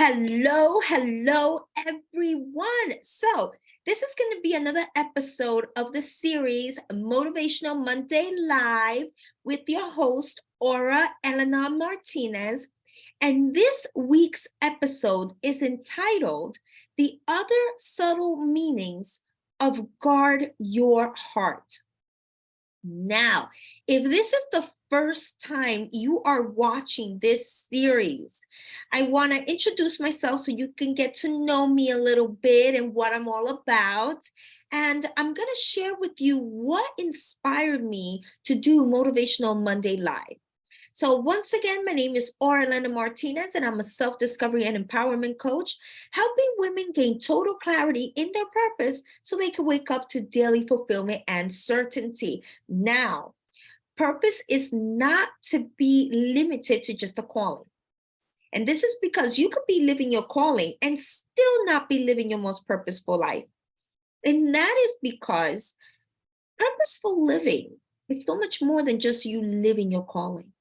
Hello, everyone. So, this is going to be another episode of the series Motivational Monday Live with your host, Aura Eleanor Martinez. And this week's episode is entitled The Other Subtle Meanings of Guard Your Heart. Now, if this is the first time you are watching this series, I want to introduce myself so you can get to know me a little bit and what I'm all about. And I'm going to share with you what inspired me to do Motivational Monday Live. So once again, my name is Orlando Martinez, and I'm a self-discovery and empowerment coach, helping women gain total clarity in their purpose so they can wake up to daily fulfillment and certainty. Now, purpose is not to be limited to just a calling. And this is because you could be living your calling and still not be living your most purposeful life. And that is because purposeful living is so much more than just you living your calling.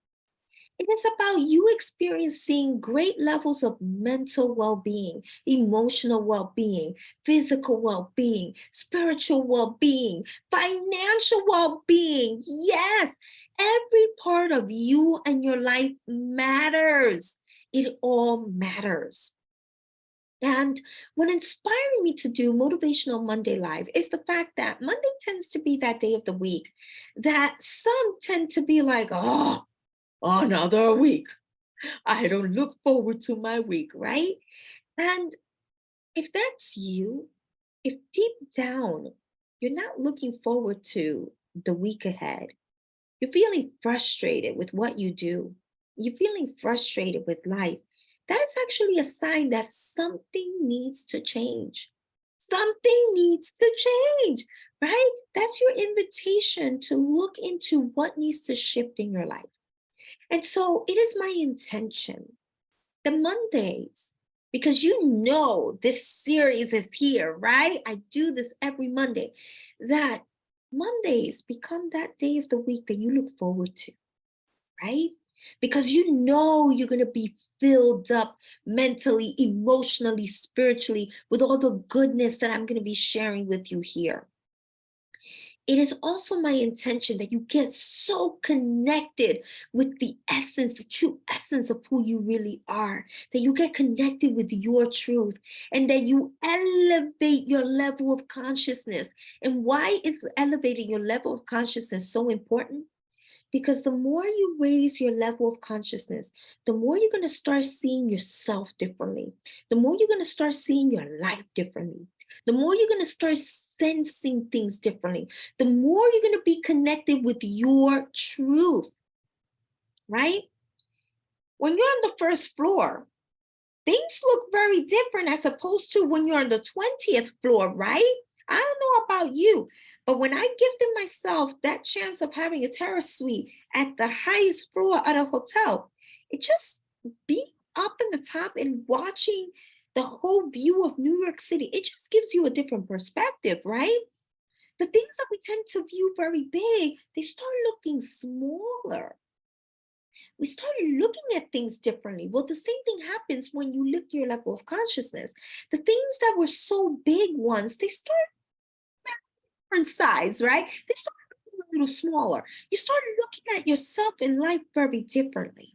It is about you experiencing great levels of mental well-being, emotional well-being, physical well-being, spiritual well-being, financial well-being. Yes, every part of you and your life matters. It all matters. And what inspired me to do Motivational Monday Live is the fact that Monday tends to be that day of the week that some tend to be like, oh, another week. I don't look forward to my week, right? And if that's you, if deep down you're not looking forward to the week ahead, you're feeling frustrated with what you do, you're feeling frustrated with life, that is actually a sign that something needs to change. Something needs to change, right? That's your invitation to look into what needs to shift in your life. And so it is my intention, the Mondays, because you know this series is here, right? I do this every Monday, that Mondays become that day of the week that you look forward to, right? Because you know you're going to be filled up mentally, emotionally, spiritually with all the goodness that I'm going to be sharing with you here. It is also my intention that you get so connected with the essence, the true essence of who you really are, that you get connected with your truth, and that you elevate your level of consciousness. And why is elevating your level of consciousness so important? Because the more you raise your level of consciousness, the more you're going to start seeing yourself differently. The more you're going to start seeing your life differently. The more you're going to start sensing things differently. The more you're going to be connected with your truth, right? When you're on the first floor, things look very different as opposed to when you're on the 20th floor, right? I don't know about you, but when I gifted myself that chance of having a terrace suite at the highest floor at a hotel, it just be up in the top and watching the whole view of New York City, it just gives you a different perspective, right? The things that we tend to view very big, they start looking smaller. We started looking at things differently. Well, the same thing happens when you lift your level of consciousness. The things that were so big once, they start different size, right? They start looking a little smaller. You start looking at yourself in life very differently.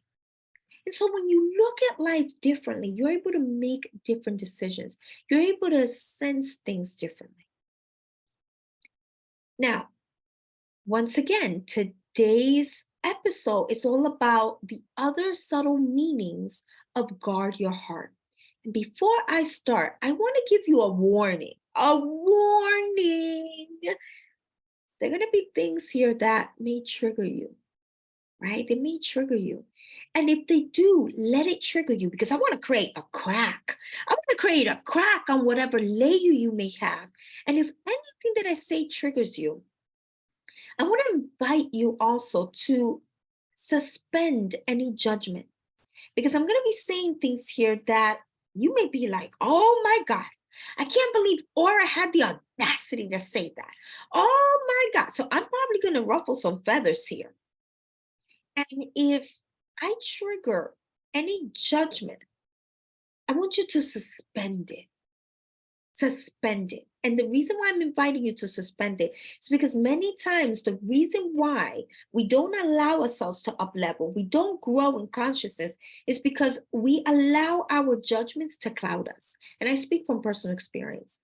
And so when you look at life differently, you're able to make different decisions. You're able to sense things differently. Now, once again, today's episode is all about the other subtle meanings of guard your heart. And before I start, I want to give you a warning. A warning. There are going to be things here that may trigger you, right? They may trigger you. And if they do, let it trigger you because I want to create a crack. I want to create a crack on whatever layer you may have. And if anything that I say triggers you, I want to invite you also to suspend any judgment because I'm going to be saying things here that you may be like, oh my God, I can't believe Aura had the audacity to say that. Oh my God. So I'm probably going to ruffle some feathers here. And if I trigger any judgment I want you to suspend it. Suspend it. And the reason why I'm inviting you to suspend it is because many times the reason why we don't allow ourselves to up level, we don't grow in consciousness, is because we allow our judgments to cloud us. And I speak from personal experience.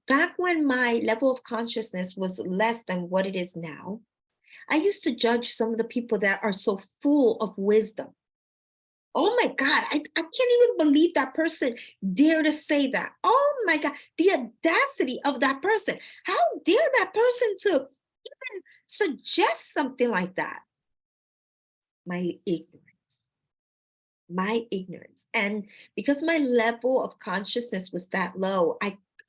Back when my level of consciousness was less than what it is now, I used to judge some of the people that are so full of wisdom. Oh my God, I can't even believe that person dare to say that. Oh my God, the audacity of that person. How dare that person to even suggest something like that? My ignorance. My ignorance. And because my level of consciousness was that low,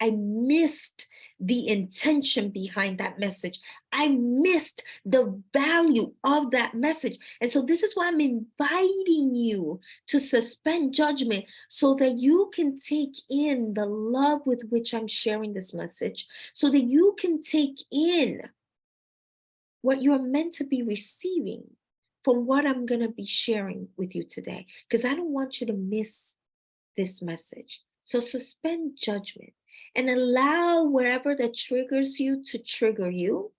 I missed the intention behind that message. I missed the value of that message. And so this is why I'm inviting you to suspend judgment so that you can take in the love with which I'm sharing this message, so that you can take in what you're meant to be receiving from what I'm going to be sharing with you today, because I don't want you to miss this message. So suspend judgment and allow whatever that triggers you to trigger you,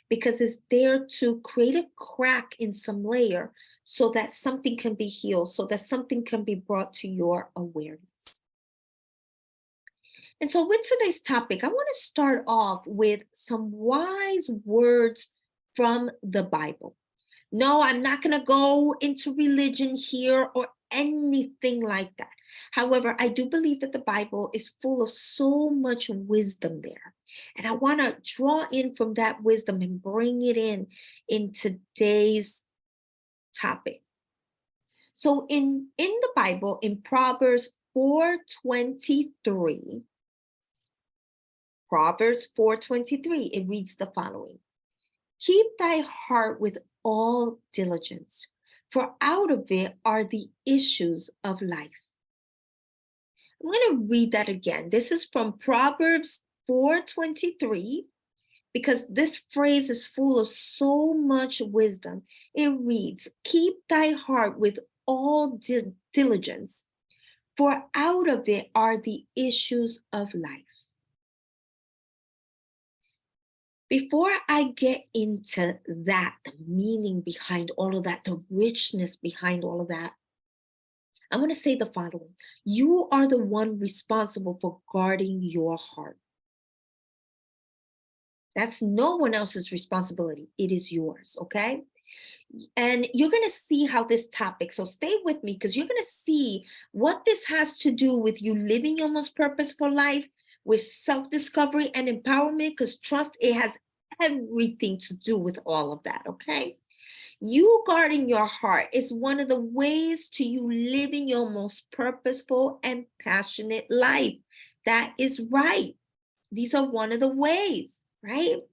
because it's there to create a crack in some layer so that something can be healed, so that something can be brought to your awareness. And so with today's topic, I want to start off with some wise words from the Bible. No, I'm not going to go into religion here or anything like that. However, I do believe that the Bible is full of so much wisdom there. And I want to draw in from that wisdom and bring it in today's topic. So in the Bible, in Proverbs 4:23, it reads the following: keep thy heart with all diligence, for out of it are the issues of life. I'm going to read that again. This is from Proverbs 4:23, because this phrase is full of so much wisdom. It reads, keep thy heart with all diligence, for out of it are the issues of life. Before I get into that, the meaning behind all of that, the richness behind all of that, I'm going to say the following. You are the one responsible for guarding your heart. That's no one else's responsibility. It is yours, okay? And you're going to see how this topic, so stay with me, because you're going to see what this has to do with you living your most purposeful life, with self-discovery and empowerment, because trust, it has everything to do with all of that, okay? You guarding your heart is one of the ways to you living your most purposeful and passionate life. That is right. These are one of the ways, right?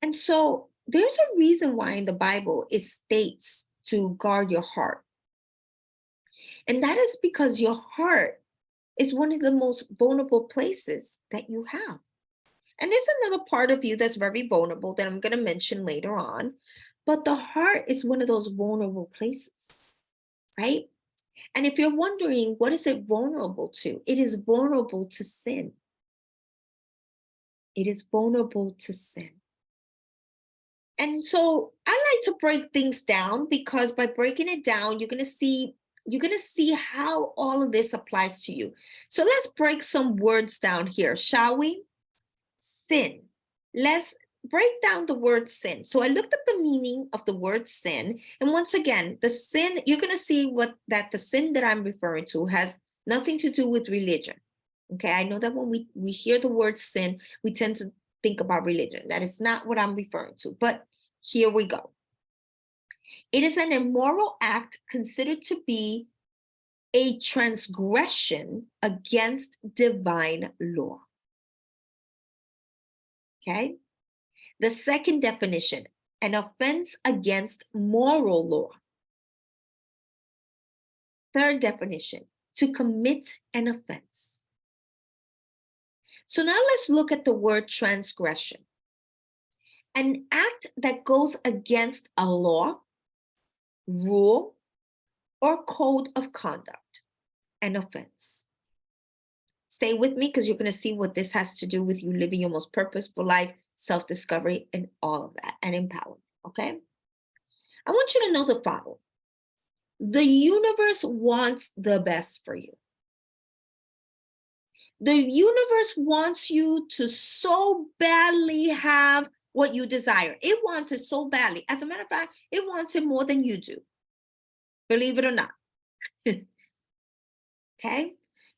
And so there's a reason why in the Bible it states to guard your heart. And that is because your heart is one of the most vulnerable places that you have. And there's another part of you that's very vulnerable that I'm going to mention later on. But the heart is one of those vulnerable places, right? And if you're wondering, what is it vulnerable to? It is vulnerable to sin. It is vulnerable to sin. And so I like to break things down, because by breaking it down, you're going to see how all of this applies to you. So let's break some words down here, shall we? Sin. Let's break down the word sin. So I looked up the meaning of the word sin. And once again, the sin, you're going to see that the sin that I'm referring to has nothing to do with religion. Okay, I know that when we hear the word sin, we tend to think about religion. That is not what I'm referring to, but here we go. It is an immoral act considered to be a transgression against divine law. Okay. The second definition, an offense against moral law. Third definition, to commit an offense. So now let's look at the word transgression. An act that goes against a law, rule, or code of conduct. and offense. Stay with me because you're going to see what this has to do with you living your most purposeful life, self-discovery, and all of that, and empowerment, okay? I want you to know the following. The universe wants the best for you. The universe wants you to so badly have what you desire. It wants it so badly. As a matter of fact, it wants it more than you do. Believe it or not. Okay?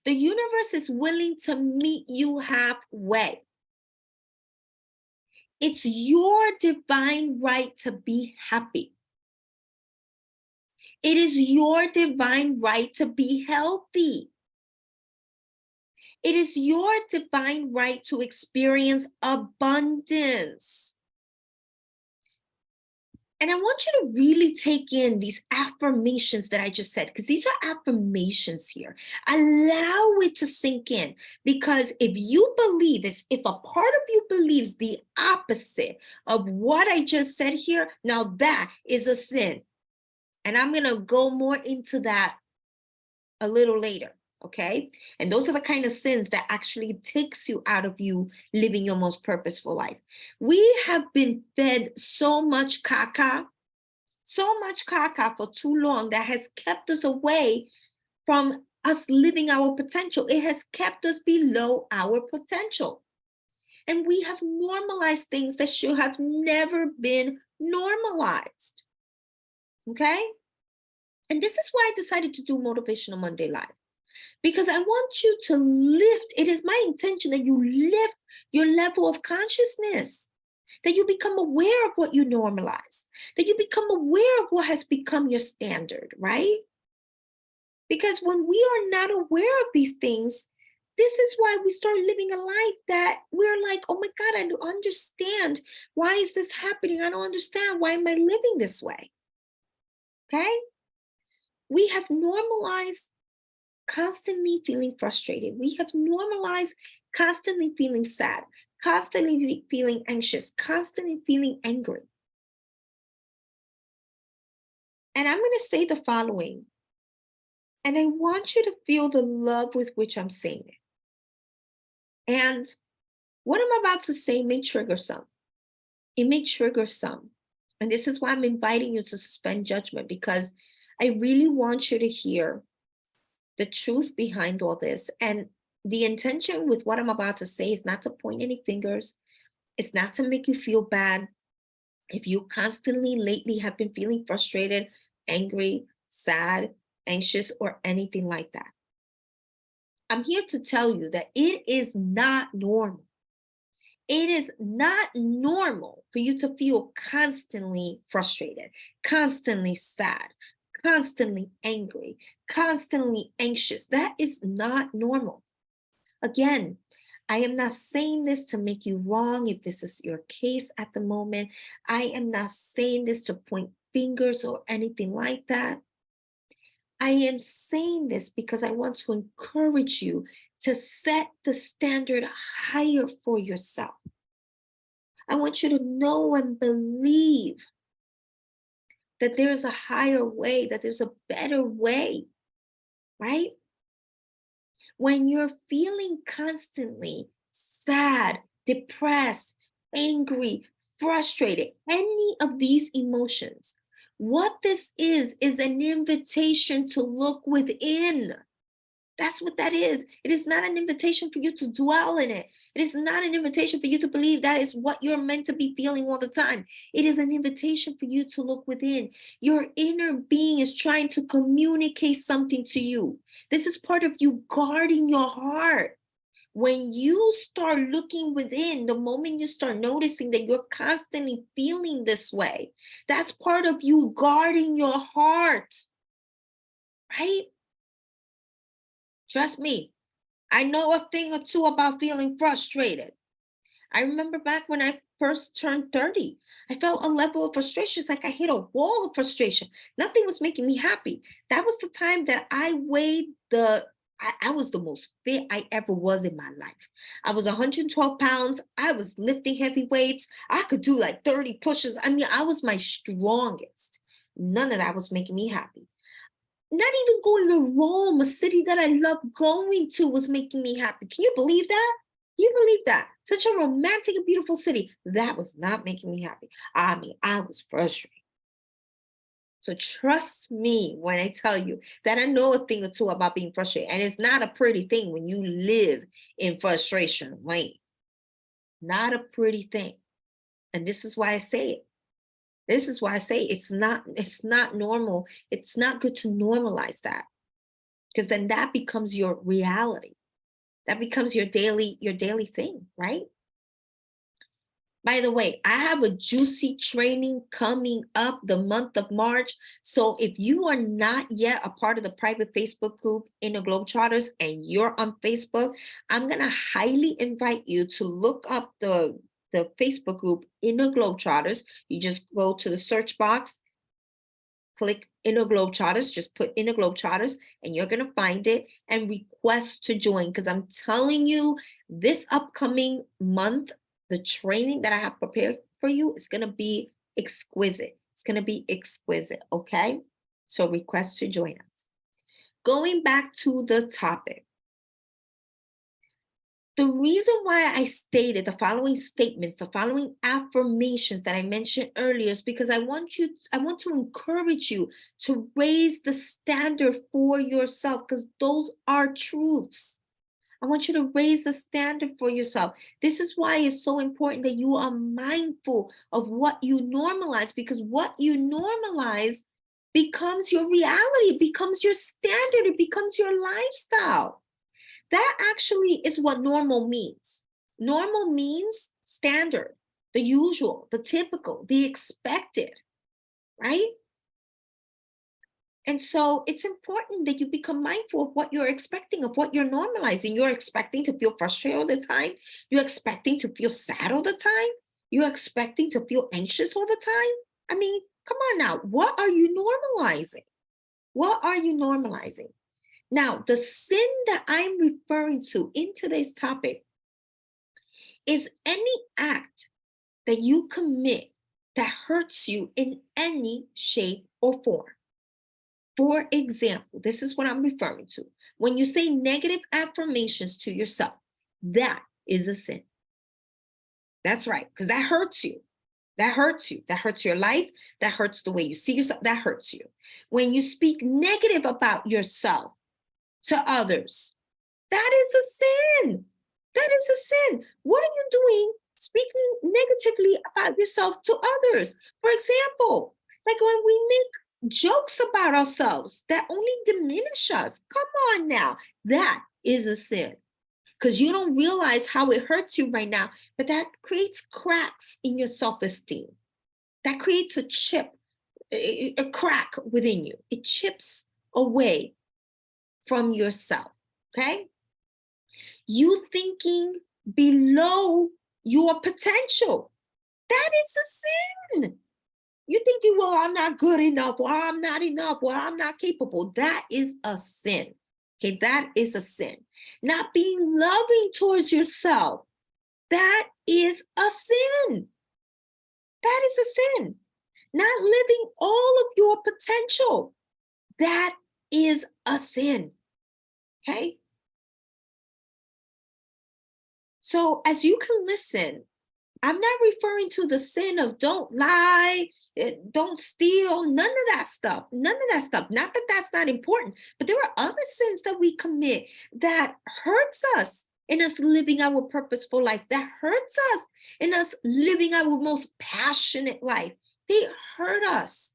The universe is willing to meet you halfway. It's your divine right to be happy. It is your divine right to be healthy. It is your divine right to experience abundance. And I want you to really take in these affirmations that I just said, because these are affirmations here. Allow it to sink in, because if you believe this, if a part of you believes the opposite of what I just said here, now that is a sin. And I'm going to go more into that a little later. Okay. And those are the kind of sins that actually takes you out of you living your most purposeful life. We have been fed so much caca for too long that has kept us away from us living our potential. It has kept us below our potential. And we have normalized things that should have never been normalized. Okay. And this is why I decided to do Motivational Monday Live. Because I want you to lift, it is my intention that you lift your level of consciousness, that you become aware of what you normalize, that you become aware of what has become your standard, right? Because when we are not aware of these things, this is why we start living a life that we're like, oh my God, I don't understand. Why is this happening? I don't understand. Why am I living this way? Okay? We have normalized constantly feeling frustrated. We have normalized constantly feeling sad, constantly feeling anxious, constantly feeling angry. And I'm going to say the following, and I want you to feel the love with which I'm saying it. And what I'm about to say may trigger some. It may trigger some. And this is why I'm inviting you to suspend judgment, because I really want you to hear the truth behind all this. And the intention with what I'm about to say is not to point any fingers. It's not to make you feel bad. If you constantly lately have been feeling frustrated, angry, sad, anxious, or anything like that, I'm here to tell you that it is not normal. It is not normal for you to feel constantly frustrated, constantly sad, constantly angry, constantly anxious. That is not normal. Again, I am not saying this to make you wrong if this is your case at the moment. I am not saying this to point fingers or anything like that. I am saying this because I want to encourage you to set the standard higher for yourself. I want you to know and believe that there's a higher way, that there's a better way, right? When you're feeling constantly sad, depressed, angry, frustrated, any of these emotions, what this is an invitation to look within. That's what that is. It is not an invitation for you to dwell in it. It is not an invitation for you to believe that is what you're meant to be feeling all the time. It is an invitation for you to look within. Your inner being is trying to communicate something to you. This is part of you guarding your heart. When you start looking within, the moment you start noticing that you're constantly feeling this way, that's part of you guarding your heart, right? Trust me, I know a thing or two about feeling frustrated. I remember back when I first turned 30, I felt a level of frustration. It's like I hit a wall of frustration. Nothing was making me happy. That was the time that I weighed I was the most fit I ever was in my life. I was 112 pounds. I was lifting heavy weights. I could do like 30 pushes. I mean, I was my strongest. None of that was making me happy. Not even going to Rome, a city that I love going to, was making me happy. Can you believe that? Can you believe that? Such a romantic and beautiful city. That was not making me happy. I mean, I was frustrated. So trust me when I tell you that I know a thing or two about being frustrated. And it's not a pretty thing when you live in frustration lane. Not a pretty thing. And this is why I say it. This is why I say it's not normal. It's not good to normalize that, because then that becomes your reality. That becomes your daily thing, right? By the way, I have a juicy training coming up the month of March. So if you are not yet a part of the private Facebook group Inner Globetrotters and you're on Facebook, I'm going to highly invite you to look up the Facebook group Inner Globetrotters. You just go to the search box, click Inner Globetrotters, just put Inner Globetrotters, and you're going to find it and request to join. Because I'm telling you, this upcoming month, the training that I have prepared for you is going to be exquisite. It's going to be exquisite. Okay. So request to join us. Going back to the topic. The reason why I stated the following statements, the following affirmations that I mentioned earlier is because I want to encourage you to raise the standard for yourself, because those are truths. I want you to raise the standard for yourself. This is why it's so important that you are mindful of what you normalize, because what you normalize becomes your reality, it becomes your standard, it becomes your lifestyle. That actually is what normal means. Normal means standard, the usual, the typical, the expected, right? And so it's important that you become mindful of what you're expecting, of what you're normalizing. You're expecting to feel frustrated all the time. You're expecting to feel sad all the time. You're expecting to feel anxious all the time. I mean, come on now. What are you normalizing? What are you normalizing? Now, the sin that I'm referring to in today's topic is any act that you commit that hurts you in any shape or form. For example, this is what I'm referring to. When you say negative affirmations to yourself, that is a sin. That's right, because that hurts you. That hurts you. That hurts your life. That hurts the way you see yourself. That hurts you. When you speak negative about yourself to others, that is a sin. That is a sin. What are you doing speaking negatively about yourself to others? For example, like when we make jokes about ourselves that only diminish us. Come on now. That is a sin, because you don't realize how it hurts you right now, but that creates cracks in your self-esteem. That creates a chip, a crack within you. It chips away from yourself, okay? You thinking below your potential. That is a sin. You thinking, well, I'm not good enough, or I'm not enough, or I'm not capable. That is a sin. Okay, that is a sin. Not being loving towards yourself. That is a sin. That is a sin. Not living all of your potential. That is a sin. Okay? So as you can listen, I'm not referring to the sin of don't lie, don't steal, none of that stuff. None of that stuff. Not that that's not important, but there are other sins that we commit that hurts us in us living our purposeful life, that hurts us in us living our most passionate life. They hurt us.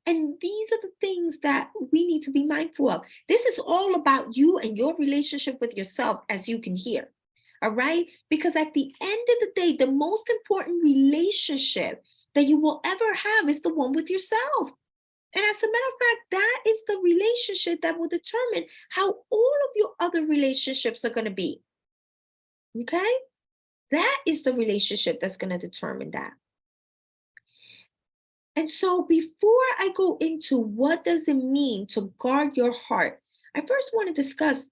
And these are the things that we need to be mindful of. This is all about you and your relationship with yourself, as you can hear. All right? Because at the end of the day, the most important relationship that you will ever have is the one with yourself. And as a matter of fact, that is the relationship that will determine how all of your other relationships are going to be. Okay? That is the relationship that's going to determine that. And so before I go into what does it mean to guard your heart, I first want to discuss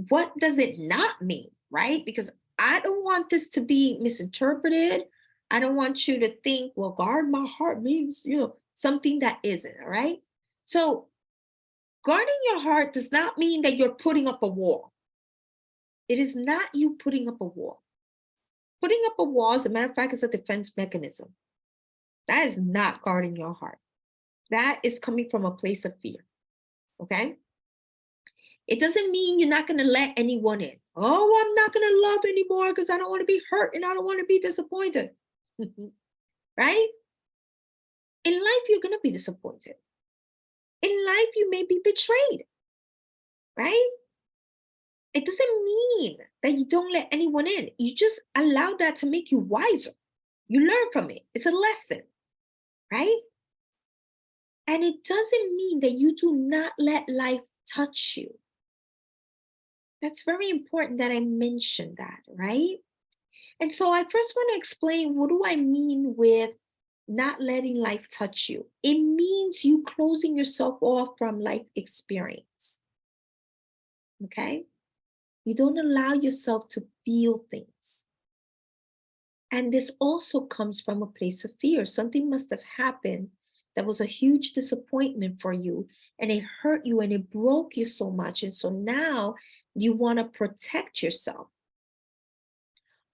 what does it not mean, right? Because I don't want this to be misinterpreted. I don't want you to think, well, guard my heart means, something that isn't, all right? So Guarding your heart does not mean that you're putting up a wall. It is not you putting up a wall. Putting up a wall, as a matter of fact, is a defense mechanism. That is not guarding your heart. That is coming from a place of fear. Okay? It doesn't mean you're not going to let anyone in. Oh, I'm not going to love anymore because I don't want to be hurt and I don't want to be disappointed. Right? In life, you're going to be disappointed. In life, you may be betrayed. Right? It doesn't mean that you don't let anyone in. You just allow that to make you wiser. You learn from it. It's a lesson. Right? And it doesn't mean that you do not let life touch you. That's very important that I mention that, right? And so I first want to explain, what do I mean with not letting life touch you? It means you closing yourself off from life experience. Okay? You don't allow yourself to feel things. And this also comes from a place of fear. Something must have happened that was a huge disappointment for you, and it hurt you and it broke you so much. And so now you want to protect yourself.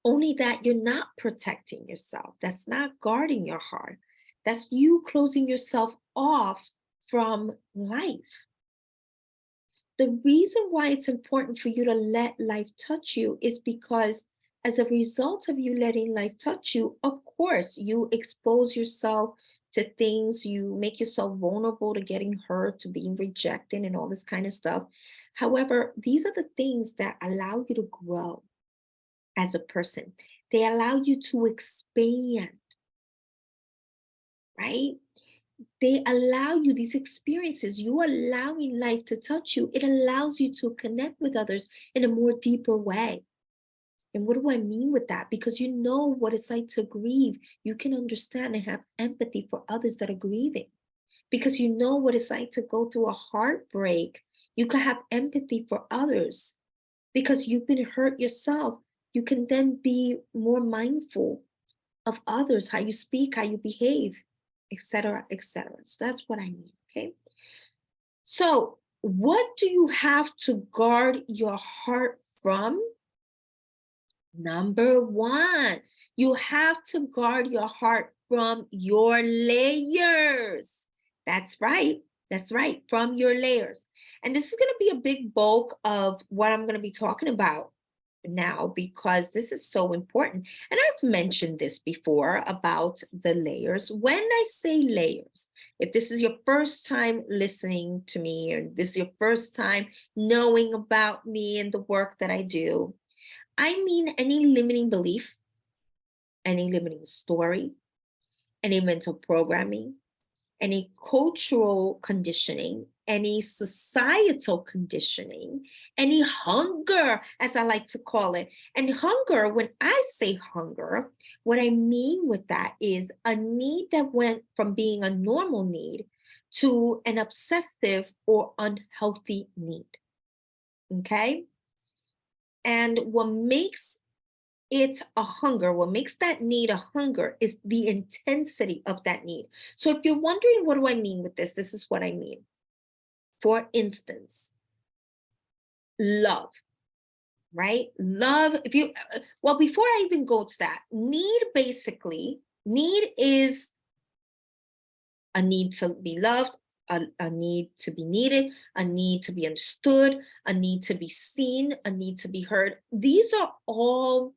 Only that you're not protecting yourself. That's not guarding your heart. That's you closing yourself off from life. The reason why it's important for you to let life touch you is because, as a result of you letting life touch you, of course, you expose yourself to things, you make yourself vulnerable to getting hurt, to being rejected, and all this kind of stuff. However, these are the things that allow you to grow as a person. They allow you to expand, right? They allow you these experiences. You allowing life to touch you, it allows you to connect with others in a more deeper way. And what do I mean with that? Because you know what it's like to grieve. You can understand and have empathy for others that are grieving. Because you know what it's like to go through a heartbreak. You can have empathy for others because you've been hurt yourself. You can then be more mindful of others, how you speak, how you behave, etc., etc. So that's what I mean. Okay. So, what do you have to guard your heart from? Number one, you have to guard your heart from your layers. That's right. That's right. From your layers. And this is going to be a big bulk of what I'm going to be talking about now, because this is so important. And I've mentioned this before about the layers. When I say layers, if this is your first time listening to me, or this is your first time knowing about me and the work that I do, I mean any limiting belief, any limiting story, any mental programming, any cultural conditioning, any societal conditioning, any hunger, as I like to call it. And hunger, when I say hunger, what I mean with that is a need that went from being a normal need to an obsessive or unhealthy need. Okay? And what makes it a hunger, what makes that need a hunger is the intensity of that need. So if you're wondering, what do I mean with this? This is what I mean. For instance, love, right? Love, if you, well, before I even go to that, need is a need to be loved, a need to be needed, a need to be understood, a need to be seen, a need to be heard. These are all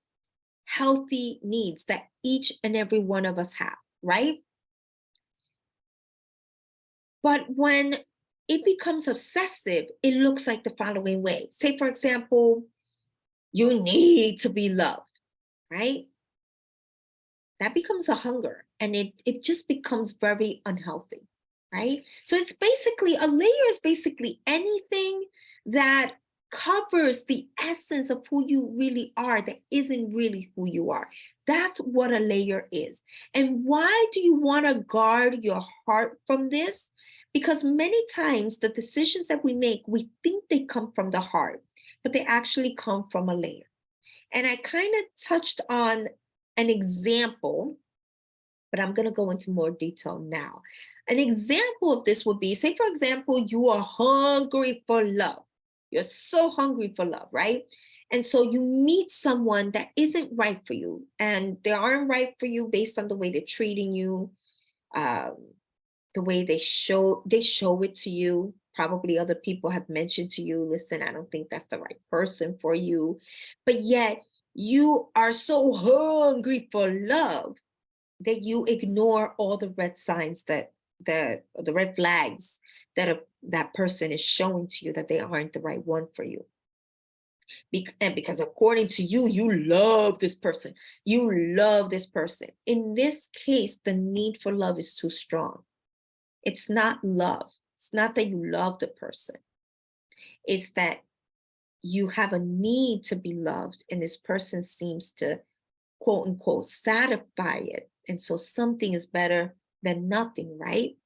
healthy needs that each and every one of us have, right? But when it becomes obsessive, it looks like the following way. Say, for example, you need to be loved, right? That becomes a hunger, and it just becomes very unhealthy, right? So it's basically, a layer is basically anything that covers the essence of who you really are that isn't really who you are. That's what a layer is. And why do you want to guard your heart from this? Because many times the decisions that we make, we think they come from the heart, but they actually come from a layer. And I kind of touched on an example, but I'm going to go into more detail now. An example of this would be, say, for example, you are hungry for love. You're so hungry for love, right? And so you meet someone that isn't right for you, and they aren't right for you based on the way they're treating you, um, the way they show it to you. Probably other people have mentioned to you, listen, I don't think that's the right person for you. But yet you are so hungry for love that you ignore all the red signs the red flags that person is showing to you that they aren't the right one for you. And because according to you, you love this person. You love this person. In this case, the need for love is too strong. It's not love. It's not that you love the person. It's that you have a need to be loved, and this person seems to, quote unquote, satisfy it. And so something is better than nothing, right?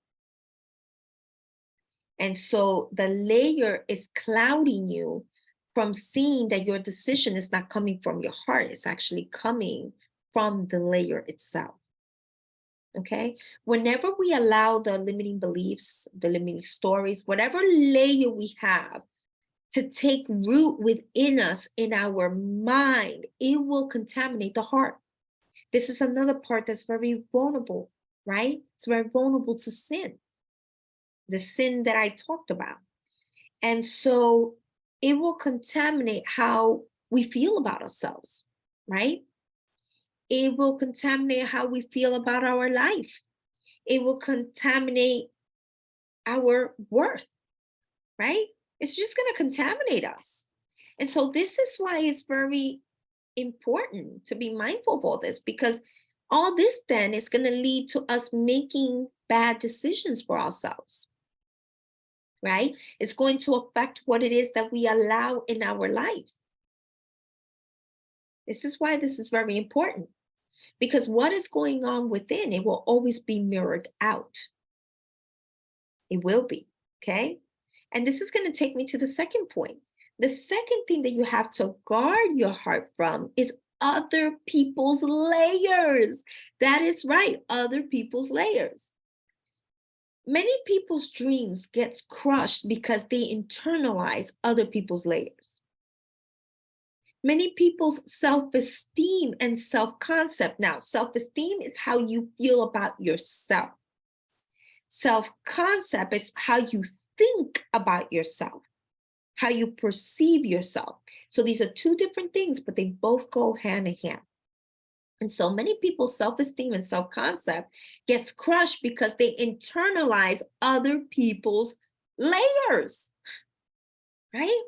And so the layer is clouding you from seeing that your decision is not coming from your heart, it's actually coming from the layer itself. Okay? Whenever we allow the limiting beliefs, the limiting stories, whatever layer we have to take root within us in our mind, it will contaminate the heart. This is another part that's very vulnerable, right? It's very vulnerable to sin, the sin that I talked about. And so it will contaminate how we feel about ourselves, right? It will contaminate how we feel about our life. It will contaminate our worth, right? It's just going to contaminate us. And so this is why it's very important to be mindful of all this, because all this then is going to lead to us making bad decisions for ourselves, right? It's going to affect what it is that we allow in our life. This is why this is very important, because what is going on within, it will always be mirrored out. It will be, okay? And this is going to take me to the second point. The second thing that you have to guard your heart from is other people's layers. That is right, other people's layers. Many people's dreams gets crushed because they internalize other people's layers. Many people's self-esteem and self-concept. Now, self-esteem is how you feel about yourself. Self-concept is how you think about yourself, how you perceive yourself. So these are two different things, but they both go hand in hand. And so many people's self-esteem and self-concept gets crushed because they internalize other people's layers, right?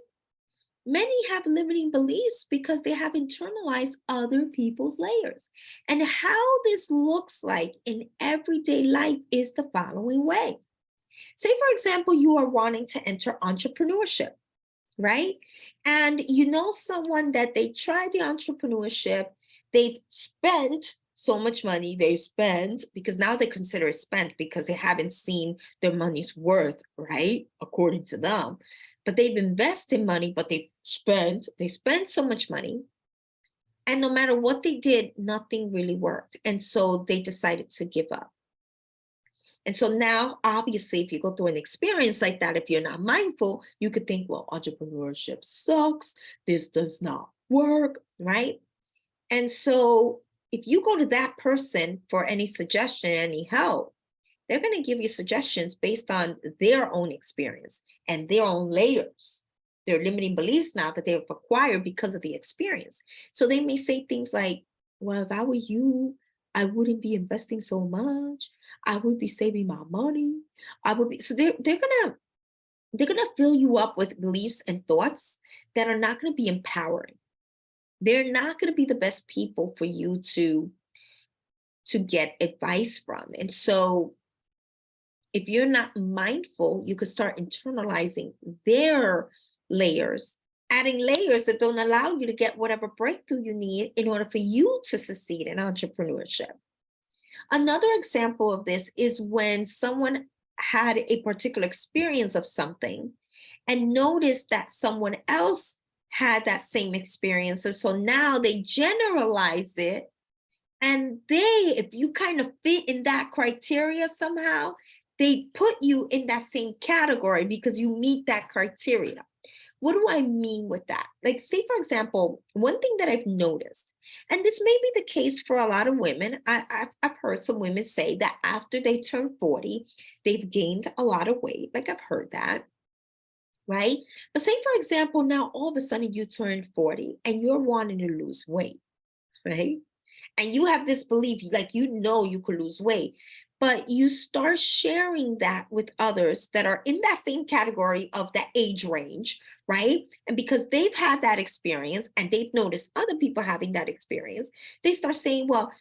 Many have limiting beliefs because they have internalized other people's layers. And how this looks like in everyday life is the following way. Say, for example, you are wanting to enter entrepreneurship, right? And you know someone that they tried the entrepreneurship, they've spent so much money, they spent, because now they consider it spent because they haven't seen their money's worth, right? According to them. But they've invested money, but they spent so much money. And no matter what they did, nothing really worked. And so they decided to give up. And so now, obviously, if you go through an experience like that, if you're not mindful, you could think, well, entrepreneurship sucks. This does not work, right? And so if you go to that person for any suggestion, any help, they're going to give you suggestions based on their own experience and their own layers, their limiting beliefs now that they've acquired because of the experience. So they may say things like, well, if I were you, I wouldn't be investing so much. I would be saving my money. I would be, so they're gonna fill you up with beliefs and thoughts that are not gonna be empowering. They're not gonna be the best people for you to get advice from. And so if you're not mindful, you could start internalizing their layers, adding layers that don't allow you to get whatever breakthrough you need in order for you to succeed in entrepreneurship. Another example of this is when someone had a particular experience of something and noticed that someone else had that same experience. And so now they generalize it. And if you kind of fit in that criteria somehow, they put you in that same category because you meet that criteria. What do I mean with that? Like, say, for example, one thing that I've noticed, and this may be the case for a lot of women, I've heard some women say that after they turn 40, they've gained a lot of weight. Like, I've heard that, right? But say, for example, now all of a sudden you turn 40 and you're wanting to lose weight, right? And you have this belief, like, you could lose weight, but you start sharing that with others that are in that same category of that age range, right? And because they've had that experience and they've noticed other people having that experience, they start saying, well,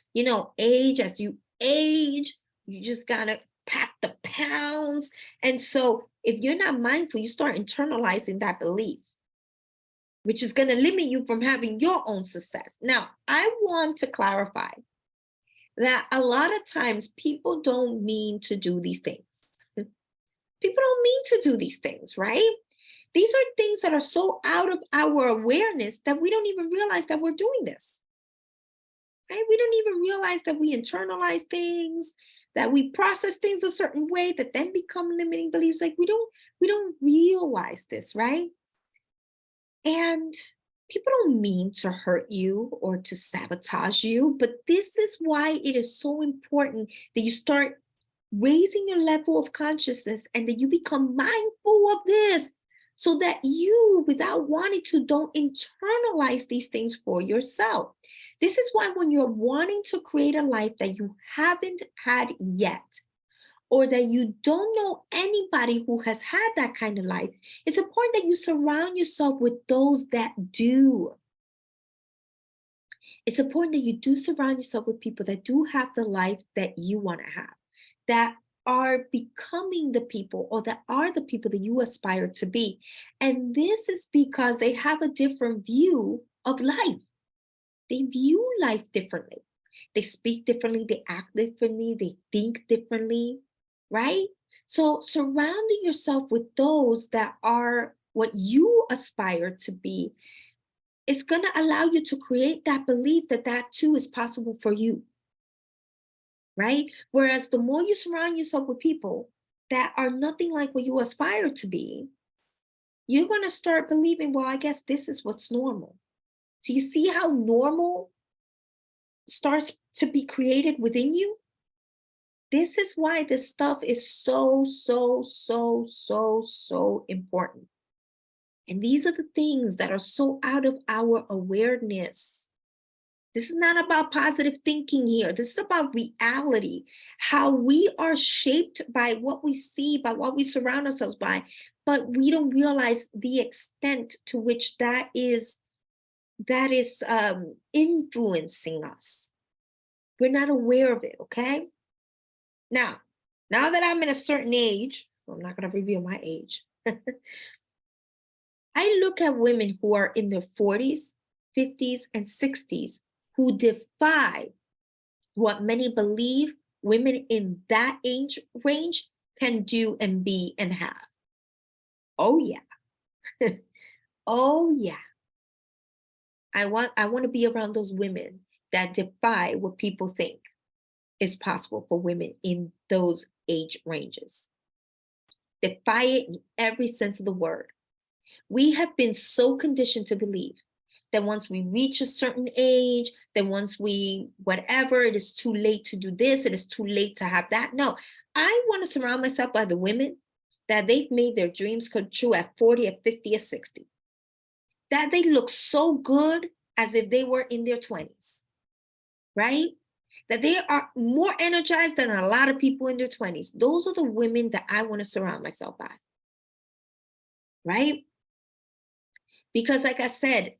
age, as you age, you just gotta pack the pounds. And so if you're not mindful, you start internalizing that belief, which is going to limit you from having your own success. Now, I want to clarify that a lot of times people don't mean to do these things. People don't mean to do these things, right? These are things that are so out of our awareness that we don't even realize that we're doing this, right? We don't even realize that we internalize things, that we process things a certain way that then become limiting beliefs. Like, we don't realize this, right? And people don't mean to hurt you or to sabotage you, but this is why it is so important that you start raising your level of consciousness and that you become mindful of this so that you, without wanting to, don't internalize these things for yourself. This is why when you're wanting to create a life that you haven't had yet, or that you don't know anybody who has had that kind of life, it's important that you surround yourself with those that do. It's important that you do surround yourself with people that do have the life that you want to have, that are becoming the people, or that are the people that you aspire to be. And this is because they have a different view of life. They view life differently. They speak differently, they act differently, they think differently, right? So surrounding yourself with those that are what you aspire to be is going to allow you to create that belief that that too is possible for you, right? Whereas the more you surround yourself with people that are nothing like what you aspire to be, you're going to start believing, well, I guess this is what's normal. So you see how normal starts to be created within you? This is why this stuff is so, so, so, so, so important. And these are the things that are so out of our awareness. This is not about positive thinking here. This is about reality, how we are shaped by what we see, by what we surround ourselves by, but we don't realize the extent to which that is influencing us. We're not aware of it, okay? Now that I'm in a certain age, I'm not going to reveal my age. I look at women who are in their 40s, 50s, and 60s who defy what many believe women in that age range can do and be and have. Oh, yeah. Oh, yeah. I want to be around those women that defy what people think is possible for women in those age ranges. Defy it in every sense of the word. We have been so conditioned to believe that once we reach a certain age, that once we, whatever, it is too late to do this, it is too late to have that. No, I want to surround myself by the women that they've made their dreams come true at 40, at 50, at 60. That they look so good as if they were in their 20s, right? That they are more energized than a lot of people in their 20s. Those are the women that I want to surround myself by, right? Because like I said,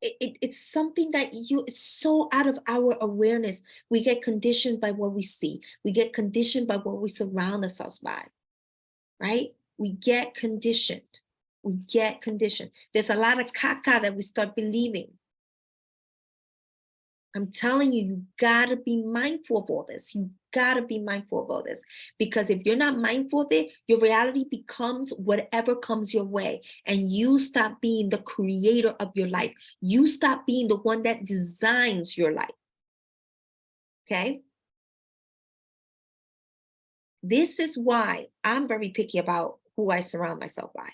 it's something that it's so out of our awareness. We get conditioned by what we see. We get conditioned by what we surround ourselves by, right? We get conditioned. We get conditioned. There's a lot of caca that we start believing. I'm telling you, you gotta be mindful of all this. You gotta be mindful of all this. Because if you're not mindful of it, your reality becomes whatever comes your way. And you stop being the creator of your life. You stop being the one that designs your life. Okay? This is why I'm very picky about who I surround myself by.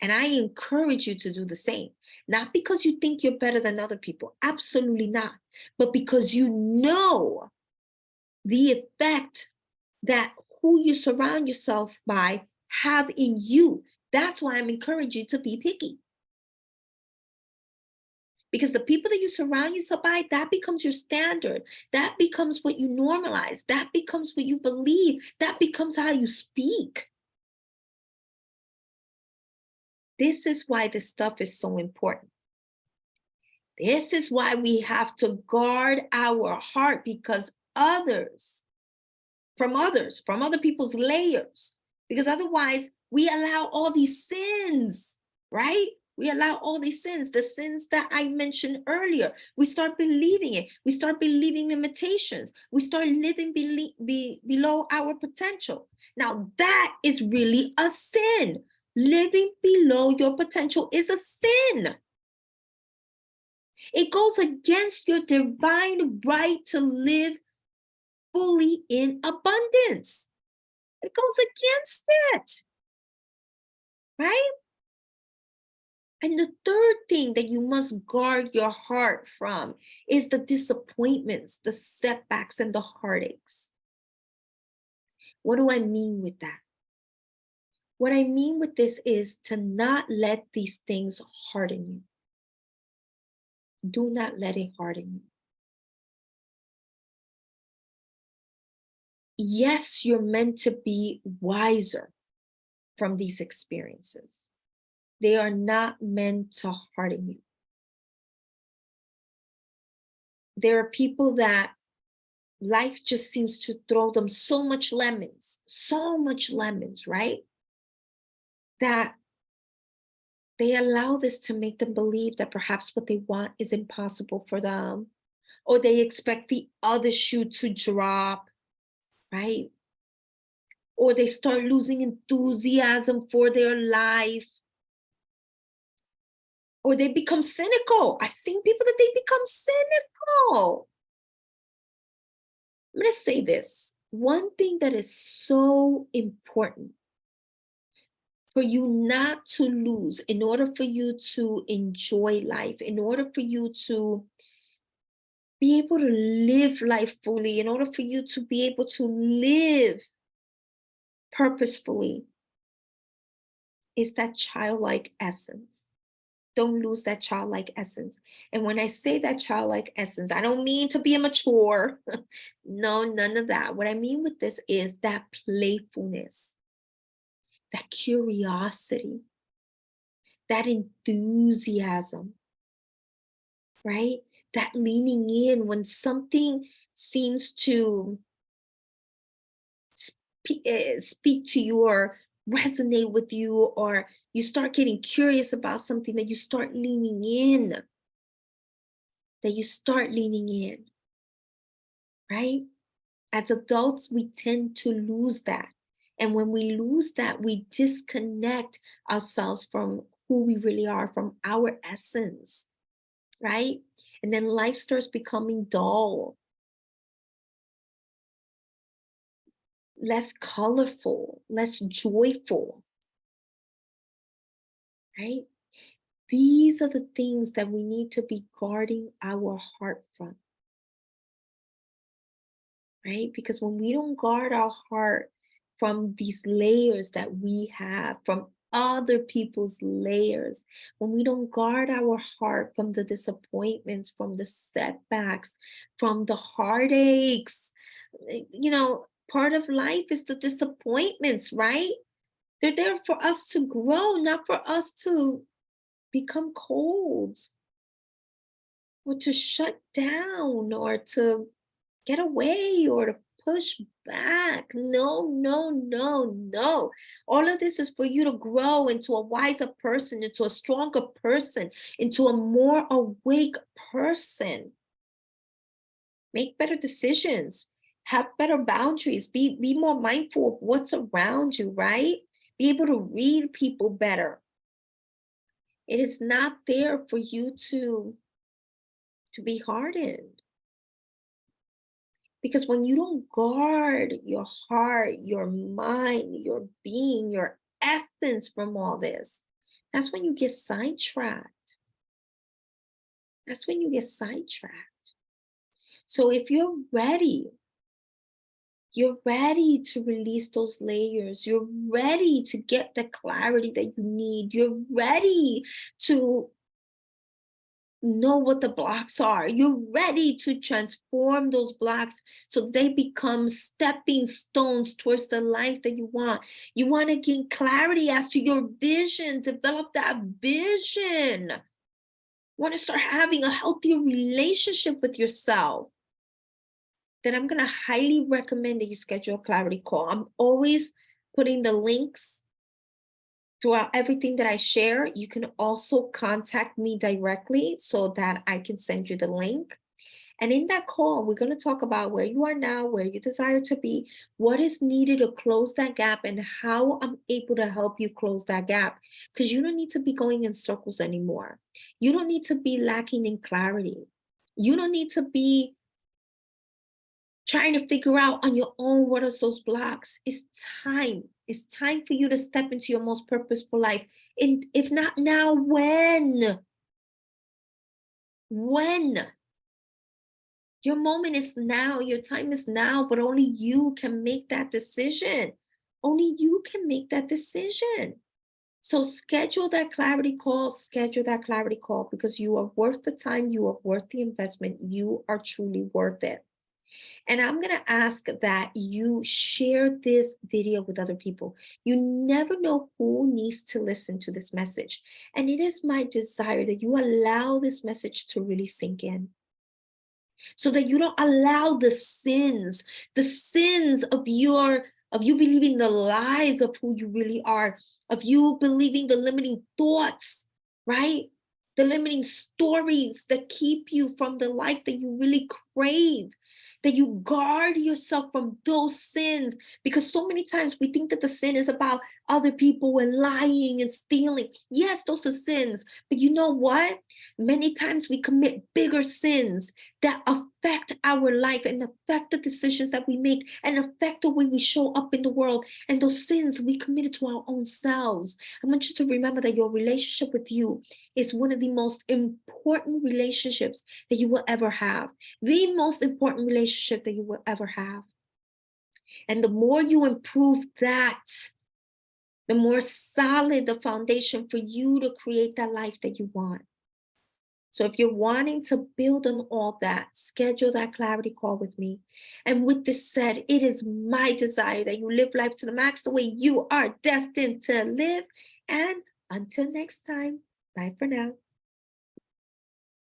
And I encourage you to do the same. Not because you think you're better than other people, absolutely not, but because you know the effect that who you surround yourself by have in you. That's why I'm encouraging you to be picky. Because the people that you surround yourself by, that becomes your standard. That becomes what you normalize. That becomes what you believe. That becomes how you speak. This is why this stuff is so important. This is why we have to guard our heart, because from other people's layers, because otherwise we allow all these sins, right? We allow all these sins, the sins that I mentioned earlier. We start believing it. We start believing limitations. We start living below our potential. Now, that is really a sin. Living below your potential is a sin. It goes against your divine right to live fully in abundance. It goes against it, right? And the third thing that you must guard your heart from is the disappointments, the setbacks, and the heartaches. What do I mean with that? What I mean with this is to not let these things harden you. Do not let it harden you. Yes, you're meant to be wiser from these experiences. They are not meant to harden you. There are people that life just seems to throw them so much lemons, right? That they allow this to make them believe that perhaps what they want is impossible for them, or they expect the other shoe to drop, right? Or they start losing enthusiasm for their life, or they become cynical. I've seen people that they become cynical. I'm going to say this. One thing that is so important for you not to lose, in order for you to enjoy life, in order for you to be able to live life fully, in order for you to be able to live purposefully, is that childlike essence. Don't lose that childlike essence. And when I say that childlike essence, I don't mean to be immature. No, none of that. What I mean with this is that playfulness, that curiosity, that enthusiasm, right? That leaning in when something seems to speak to you or resonate with you, or you start getting curious about something, that you start leaning in, right? As adults, we tend to lose that. And when we lose that, we disconnect ourselves from who we really are, from our essence, right? And then life starts becoming dull, less colorful, less joyful, right? These are the things that we need to be guarding our heart from, right? Because when we don't guard our heart from these layers that we have, from other people's layers, when we don't guard our heart from the disappointments, from the setbacks, from the heartaches, part of life is the disappointments, right? They're there for us to grow, not for us to become cold or to shut down or to get away or to push back. No, no, no, no. All of this is for you to grow into a wiser person, into a stronger person, into a more awake person. Make better decisions, have better boundaries, be more mindful of what's around you, right? Be able to read people better. It is not there for you to be hardened. Because when you don't guard your heart, your mind, your being, your essence from all this, that's when you get sidetracked. That's when you get sidetracked. So if you're ready to release those layers. You're ready to get the clarity that you need. You're ready to know what the blocks are. You're ready to transform those blocks so they become stepping stones towards the life that you want. You want to gain clarity as to your vision, develop that vision. Want to start having a healthier relationship with yourself. Then I'm going to highly recommend that you schedule a clarity call. I'm always putting the links throughout everything that I share. You can also contact me directly so that I can send you the link. And in that call, we're going to talk about where you are now, where you desire to be, what is needed to close that gap, and how I'm able to help you close that gap. Because you don't need to be going in circles anymore. You don't need to be lacking in clarity. You don't need to be trying to figure out on your own what are those blocks. It's time. It's time for you to step into your most purposeful life. And if not now, when? When? Your moment is now. Your time is now, but only you can make that decision. Only you can make that decision. So schedule that clarity call, because you are worth the time, you are worth the investment, you are truly worth it. And I'm going to ask that you share this video with other people. You never know who needs to listen to this message. And it is my desire that you allow this message to really sink in, so that you don't allow the sins of you believing the lies of who you really are, of you believing the limiting thoughts, right? The limiting stories that keep you from the life that you really crave, that you guard yourself from those sins. Because so many times we think that the sin is about other people and lying and stealing. Yes, those are sins. But you know what? Many times we commit bigger sins that affect our life and affect the decisions that we make and affect the way we show up in the world. And those sins we committed to our own selves. I want you to remember that your relationship with you is one of the most important relationships that you will ever have. The most important relationship that you will ever have. And the more you improve that, the more solid the foundation for you to create that life that you want. So if you're wanting to build on all that, schedule that clarity call with me. And with this said, it is my desire that you live life to the max the way you are destined to live. And until next time, bye for now.